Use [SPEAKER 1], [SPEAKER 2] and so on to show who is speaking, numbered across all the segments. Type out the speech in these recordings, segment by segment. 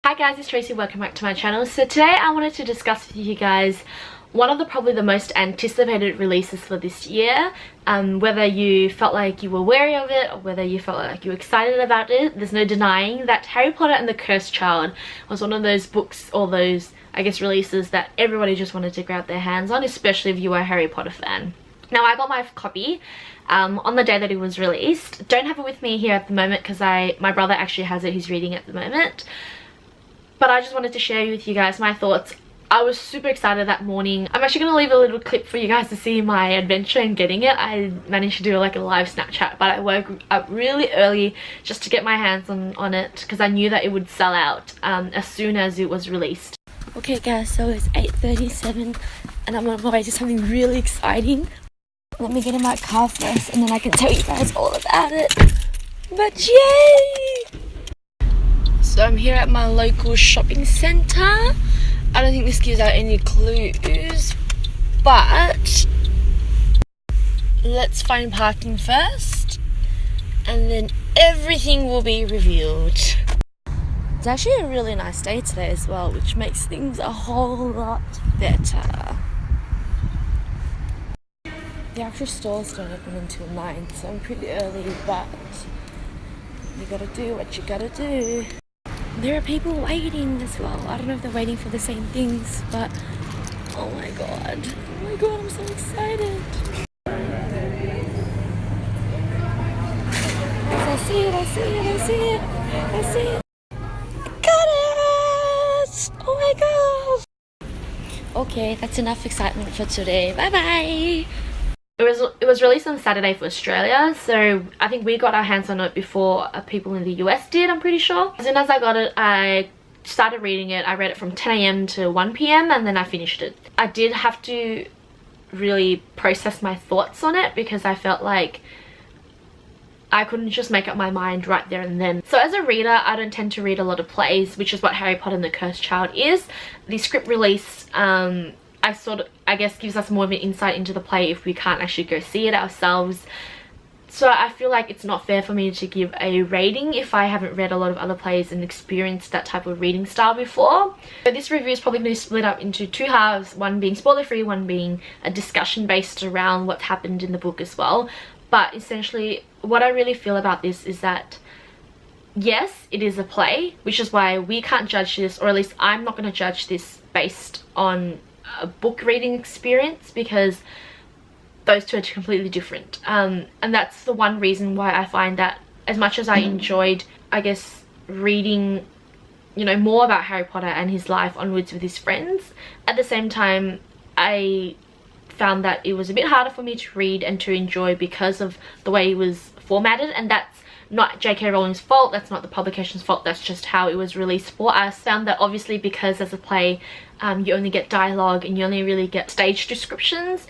[SPEAKER 1] Hi guys, it's Tracy. Welcome back to my channel. So today I wanted to discuss with you guys one of probably the most anticipated releases for this year. Whether you felt like you were wary of it or whether you felt like you were excited about it, there's no denying that Harry Potter and the Cursed Child was one of those books or those, I guess, releases that everybody just wanted to grab their hands on, especially if you were a Harry Potter fan. Now I got my copy on the day that it was released. Don't have it with me here at the moment because my brother actually has it. He's reading it at the moment. But I just wanted to share with you guys my thoughts. I was super excited that morning. I'm actually going to leave a little clip for you guys to see my adventure in getting it. I managed to do like a live Snapchat, but I woke up really early just to get my hands on it because I knew that it would sell out as soon as it was released. Okay guys, so it's 8:37 and I'm on my way to something really exciting. Let me get in my car first and then I can tell you guys all about it. But yay! So I'm here at my local shopping centre. I don't think this gives out any clues, but let's find parking first and then everything will be revealed. It's actually a really nice day today as well, which makes things a whole lot better. The actual stores don't open until 9, so I'm pretty early, but you gotta do what you gotta do. There are people waiting as well. I don't know if they're waiting for the same things, but oh my god, I'm so excited. I see it. Got it! Oh my god. Okay, that's enough excitement for today. Bye bye. It was released on Saturday for Australia, so I think we got our hands on it before people in the US did, I'm pretty sure. As soon as I got it, I started reading it. I read it from 10 AM to 1 PM and then I finished it. I did have to really process my thoughts on it because I felt like I couldn't just make up my mind right there and then. So as a reader, I don't tend to read a lot of plays, which is what Harry Potter and the Cursed Child is. The script release, I guess gives us more of an insight into the play if we can't actually go see it ourselves. So I feel like it's not fair for me to give a rating if I haven't read a lot of other plays and experienced that type of reading style before. So this review is probably going to split up into two halves, one being spoiler free, one being a discussion based around what's happened in the book as well. But essentially what I really feel about this is that yes, it is a play, which is why we can't judge this, or at least I'm not going to judge this based on a book reading experience because those two are completely different. And that's the one reason why I find that as much as I enjoyed, I guess, reading, you know, more about Harry Potter and his life onwards with his friends, at the same time I found that it was a bit harder for me to read and to enjoy because of the way it was formatted. And that's not J.K. Rowling's fault, that's not the publication's fault, that's just how it was released for us. Found that obviously because as a play you only get dialogue and you only really get stage descriptions,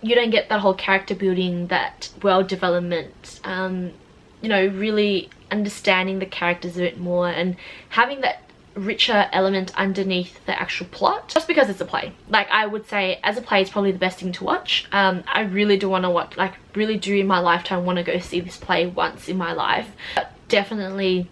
[SPEAKER 1] you don't get that whole character building, that world development, you know, really understanding the characters a bit more and having that richer element underneath the actual plot, just because it's a play. Like, I would say as a play it's probably the best thing to watch. I really do want to watch, like really do in my lifetime want to go see this play once in my life. But definitely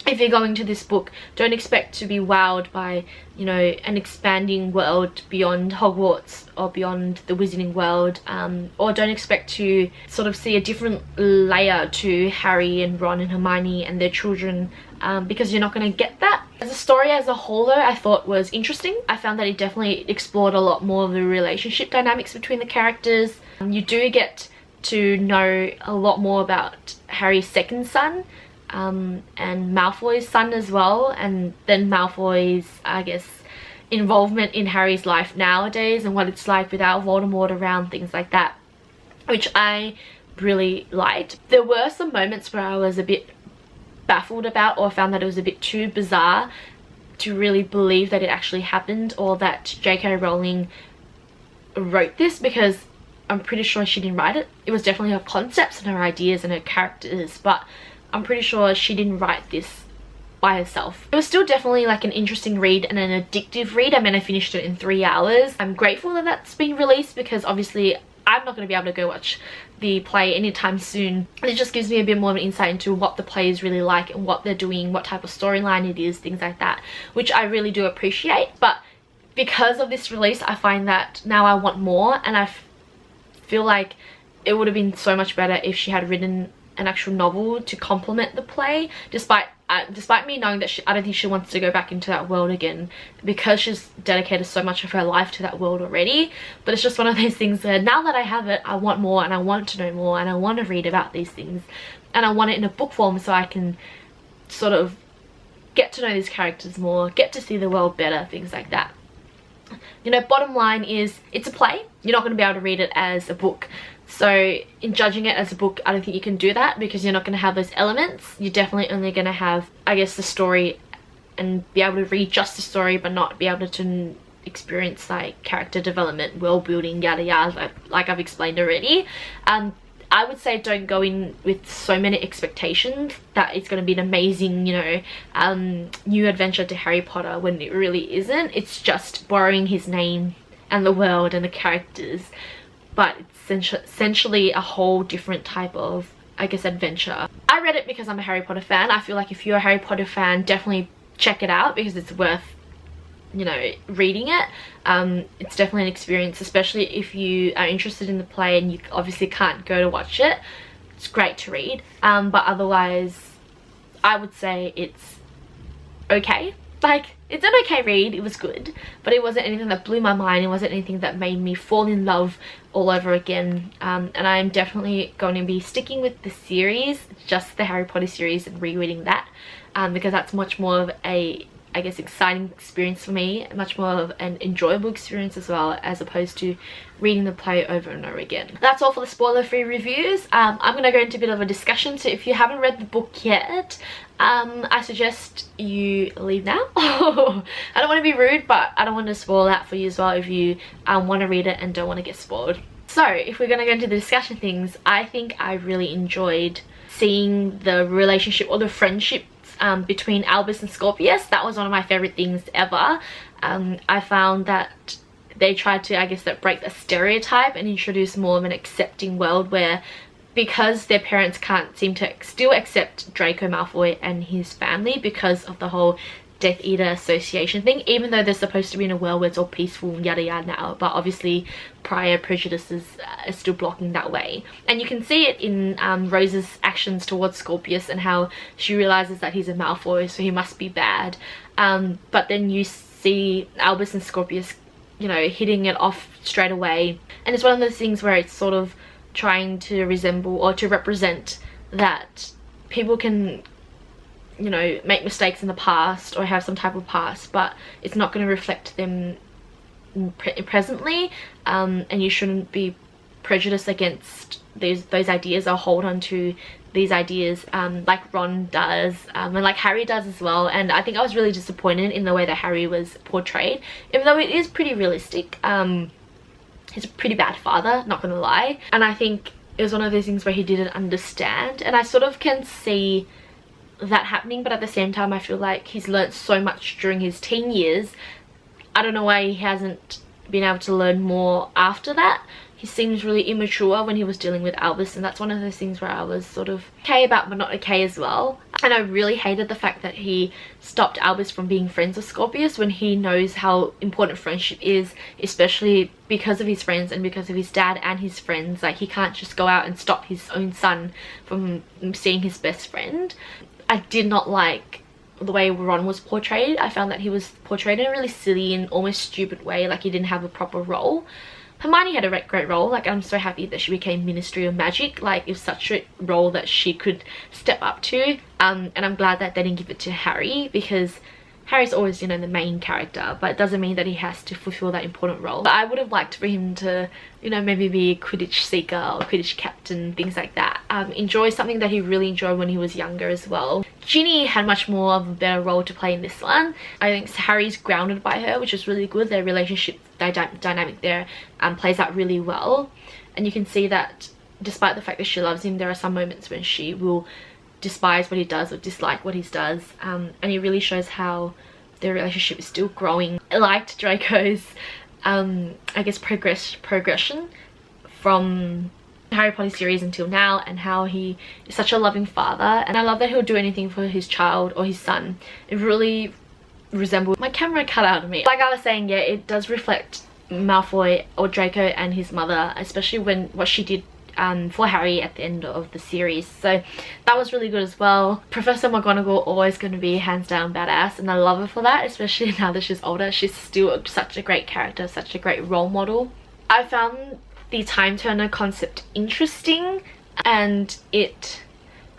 [SPEAKER 1] if you're going to this book, don't expect to be wowed by, you know, an expanding world beyond Hogwarts or beyond the Wizarding World, or don't expect to sort of see a different layer to Harry and Ron and Hermione and their children, because you're not going to get that. As a story as a whole though, I thought was interesting. I found that it definitely explored a lot more of the relationship dynamics between the characters. You do get to know a lot more about Harry's second son, and Malfoy's son as well, and then Malfoy's, I guess, involvement in Harry's life nowadays and what it's like without Voldemort around, things like that, which I really liked. There were some moments where I was a bit baffled about, or found that it was a bit too bizarre to really believe that it actually happened or that J.K. Rowling wrote this, because I'm pretty sure she didn't write it. It was definitely her concepts and her ideas and her characters, but I'm pretty sure she didn't write this by herself. It was still definitely like an interesting read and an addictive read. I mean, I finished it in 3 hours. I'm grateful that that's been released because obviously I'm not going to be able to go watch the play anytime soon. It just gives me a bit more of an insight into what the play is really like and what they're doing, what type of storyline it is, things like that, which I really do appreciate. But because of this release, I find that now I want more, and I feel like it would have been so much better if she had written an actual novel to complement the play, despite me knowing that I don't think she wants to go back into that world again, because she's dedicated so much of her life to that world already. But it's just one of those things where now that I have it, I want more, and I want to know more, and I want to read about these things, and I want it in a book form so I can sort of get to know these characters more, get to see the world better, things like that. You know, bottom line is it's a play. You're not going to be able to read it as a book. So in judging it as a book, I don't think you can do that, because you're not going to have those elements. You're definitely only going to have, I guess, the story and be able to read just the story, but not be able to experience like character development, world building, yada yada, like I've explained already. I would say don't go in with so many expectations that it's going to be an amazing, you know, new adventure to Harry Potter, when it really isn't. It's just borrowing his name and the world and the characters, but it's essentially a whole different type of, I guess, adventure. I read it because I'm a Harry Potter fan. I feel like if you're a Harry Potter fan, definitely check it out, because it's worth, you know, reading it. It's definitely an experience, especially if you are interested in the play and you obviously can't go to watch it. It's great to read, but otherwise I would say it's okay. Like, it's an okay read. It was good, but it wasn't anything that blew my mind. It wasn't anything that made me fall in love all over again. And I'm definitely going to be sticking with the series, just the Harry Potter series, and rereading that, because that's much more of a, I guess, exciting experience for me, much more of an enjoyable experience as well, as opposed to reading the play over and over again. That's all for the spoiler-free reviews. I'm going to go into a bit of a discussion, so if you haven't read the book yet, I suggest you leave now. I don't want to be rude, but I don't want to spoil that for you as well if you want to read it and don't want to get spoiled. So if we're going to go into the discussion things, I think I really enjoyed seeing the relationship or the friendship between Albus and Scorpius. That was one of my favorite things ever. I found that they tried to, I guess, that break the stereotype and introduce more of an accepting world, where because their parents can't seem to still accept Draco Malfoy and his family because of the whole Death Eater association thing, even though they're supposed to be in a world where it's all peaceful and yada yada now, but obviously prior prejudices are still blocking that way. And you can see it in Rose's actions towards Scorpius, and how she realizes that he's a Malfoy, so he must be bad. But then you see Albus and Scorpius, you know, hitting it off straight away, and it's one of those things where it's sort of trying to resemble or to represent that people can, you know, make mistakes in the past or have some type of past, but it's not going to reflect them presently, and you shouldn't be prejudiced against those ideas or hold on to these ideas like Ron does, and like Harry does as well. And I think I was really disappointed in the way that Harry was portrayed, even though it is pretty realistic. He's a pretty bad father, not gonna lie, and I think it was one of those things where he didn't understand, and I sort of can see that happening, but at the same time I feel like he's learnt so much during his teen years. I don't know why he hasn't been able to learn more after that. He seems really immature when he was dealing with Albus, and that's one of those things where I was sort of okay about but not okay as well. And I really hated the fact that he stopped Albus from being friends with Scorpius when he knows how important friendship is, especially because of his friends and because of his dad and his friends. Like, he can't just go out and stop his own son from seeing his best friend. I did not like the way Ron was portrayed. I found that he was portrayed in a really silly and almost stupid way, like he didn't have a proper role. Hermione had a great role. Like, I'm so happy that she became Ministry of Magic. Like, it was such a role that she could step up to, and I'm glad that they didn't give it to Harry, because Harry's always, you know, the main character, but it doesn't mean that he has to fulfill that important role. But I would have liked for him to, you know, maybe be a Quidditch seeker or Quidditch captain, things like that. Enjoy something that he really enjoyed when he was younger as well. Ginny had much more of a better role to play in this one. I think Harry's grounded by her, which is really good. Their relationship dynamic there plays out really well, and you can see that despite the fact that she loves him, there are some moments when she will despise what he does or dislike what he does, and it really shows how their relationship is still growing. I liked Draco's I guess progression from Harry Potter series until now, and how he is such a loving father, and I love that he'll do anything for his child or his son. It really resembles my camera cut out of me. Like I was saying, yeah, it does reflect Malfoy or Draco and his mother, especially when what she did for Harry at the end of the series. So that was really good as well. Professor McGonagall always going to be hands down badass, and I love her for that, especially now that she's older. She's still such a great character, such a great role model. I found the time turner concept interesting, and it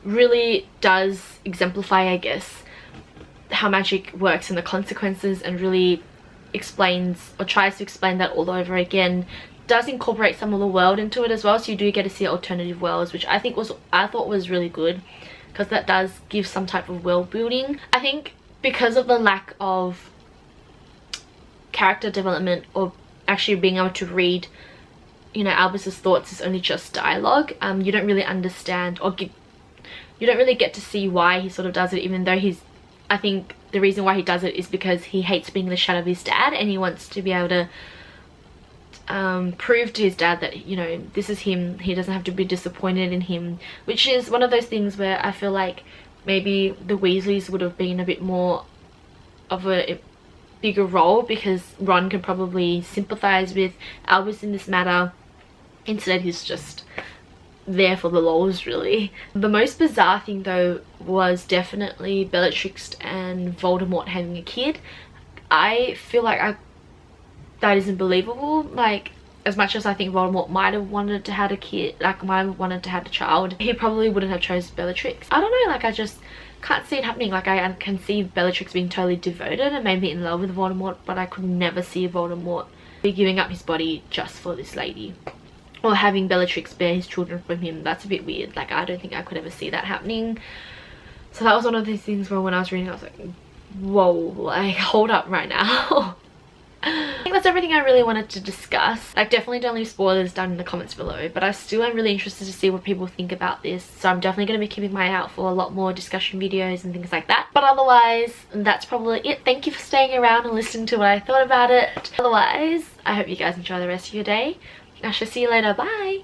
[SPEAKER 1] really does exemplify, I guess, how magic works and the consequences, and really explains or tries to explain that all over again. Does incorporate some of the world into it as well, so you do get to see alternative worlds, which I thought was really good, because that does give some type of world building. I think because of the lack of character development, or actually being able to read, you know, Albus's thoughts is only just dialogue, you don't really understand, or you don't really get to see why he sort of does it, even though I think the reason why he does it is because he hates being the shadow of his dad, and he wants to be able to prove to his dad that, you know, this is him, he doesn't have to be disappointed in him, which is one of those things where I feel like maybe the Weasleys would have been a bit more of a bigger role, because Ron could probably sympathize with Albus in this matter. Instead, he's just there for the lols, really. The most bizarre thing though was definitely Bellatrix and Voldemort having a kid. I feel like that isn't believable. Like, as much as I think Voldemort might have wanted to have a kid, like might have wanted to have a child, he probably wouldn't have chosen Bellatrix. I don't know, like I just can't see it happening. Like I can see Bellatrix being totally devoted and maybe in love with Voldemort, but I could never see Voldemort be giving up his body just for this lady, or having Bellatrix bear his children from him. That's a bit weird. Like I don't think I could ever see that happening. So that was one of these things where when I was reading I was like, whoa, like hold up right now. I think that's everything I really wanted to discuss. Like, definitely don't leave spoilers down in the comments below, but I still am really interested to see what people think about this, so I'm definitely going to be keeping my eye out for a lot more discussion videos and things like that. But otherwise, that's probably it. Thank you for staying around and listening to what I thought about it. Otherwise, I hope you guys enjoy the rest of your day. I shall see you later. Bye!